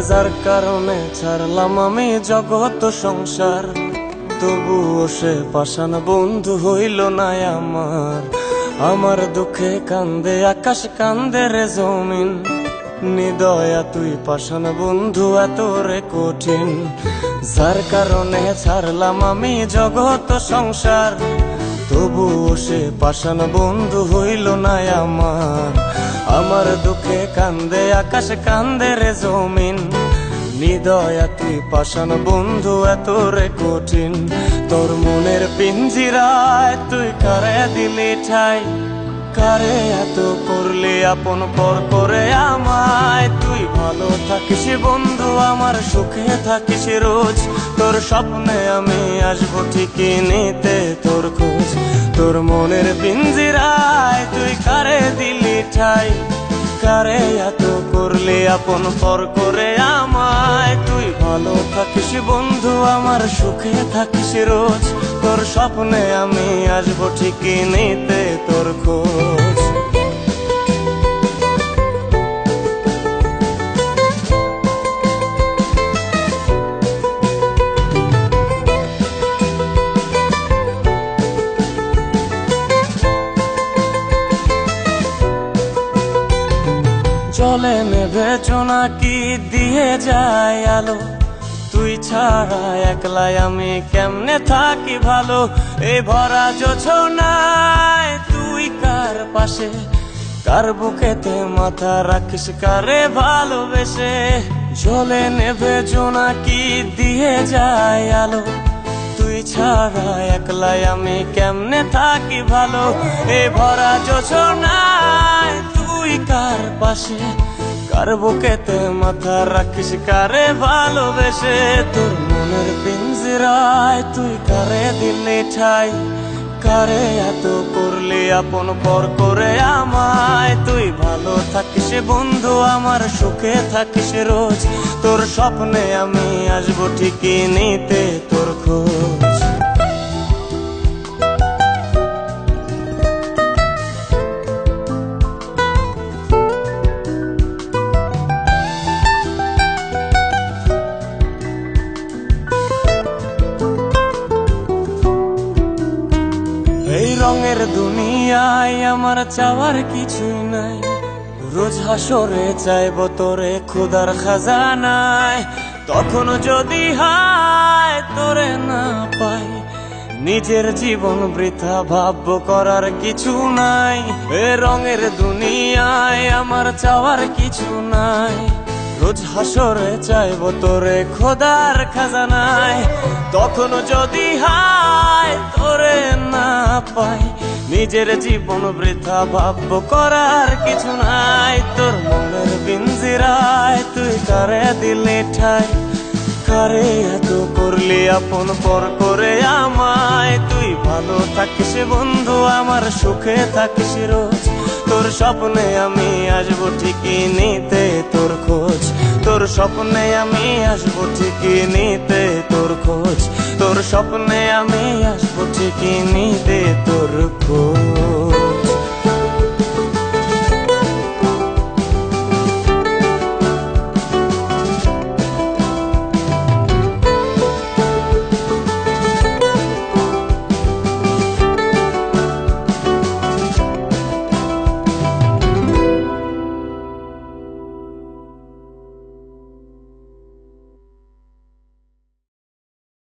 যার কারণে ছাড়লাম আমি জগৎ সংসার, তবুও সে পাষাণ বন্ধু হইল না আমার। আমার দুঃখে কান্দে আকাশ, কান্দে রে জমিন, নিদয়া তুই পাষাণ বন্ধু এত রে কঠিন। যার কারণে ছাড়লাম আমি জগৎ সংসার, তবুও সে পাষাণ বন্ধু হইল না আমার। আমার দুঃখে কান্দে আকাশ, কান্দে রে জমিন, নিদয়া তুই পাষাণ বন্ধু এত রে কঠিন। তোর মনের পিঞ্জিরায় তুই কারে দিলি ঠাই, কারে এত করলি আপন পর করে আমায়। তুই ভালো থাকিস বন্ধু আমার, সুখে থাকিস রোজ, তোর স্বপ্নে আমি আসবো ঠিকই নিতে তোর খোঁজ। তোর মনের পিঞ্জিরায় তুই কারে দিলি ঠাই, কারে এত করলি আপন পর করে আমায়। তুই ভালো থাকিস বন্ধু আমার, সুখে থাকিস রোজ, তোর স্বপ্নে আমি আসবো ঠিকই নিতে তোর খোঁজ। চলে নেবে জোনাকি দিয়ে যায় আলো, তুই ছাড়া একলাই আমি কেমনে থাকি ভালো। এই ভরা জোছনায় তুই কার পাশে, কার বুকেতে মাথা রাখিস কারে ভালোবেসে। চলে নেবে জোনাকি দিয়ে যায় আলো, তুই ছাড়া একলাই আমি কেমনে থাকি ভালো। এই ভরা জোছনায় তুই কার পাশে, কার বুকেতে মাথা রাখিস কারে ভালোবেসে। তোর মনের পিঞ্জিরায় তুই কারে দিলি ঠাই, কারে এত করলি আপন পর করে আমায়। তুই ভালো থাকিস বন্ধু আমার, সুখে থাকিস রোজ, তোর স্বপ্নে আমি আসবো ঠিকই নিতে তোর খোঁজ। এই রঙের দুনিয়ায় আমার চাওয়ার কিছুই নাই, রোজ হাসরে চাইব তোরে খোদার খাজানায়। তখন যদি হায় তোরে না পাই, নিজের জীবন বৃথা ভাববো করার কিছু নাই। এ রঙের দুনিয়ায় আমার চাওয়ার কিছু নাই, রোজ হাসরে চাইব তোরে খোদার খাজানায়। তখন যদি হায় তোরে না পাই, নিজের জীবন বৃথা ভাববো করার কিছু নাই। তোর মনের পিঞ্জিরায় তুই কারে দিলি ঠাই, কারে এত করলি আপন পর করে আমায়। তুই ভালো থাকিস বন্ধু আমার, সুখে থাকিস রোজ, তোর স্বপ্নে আমি আসবো ঠিকই নিতে তোর খোঁজ। তোর স্বপ্নে আমি আসবো ঠিকই নিতে তোর খোঁজ, তোর স্বপ্নে আমি আসবো ঠিকই নিতে তোর খোঁজ।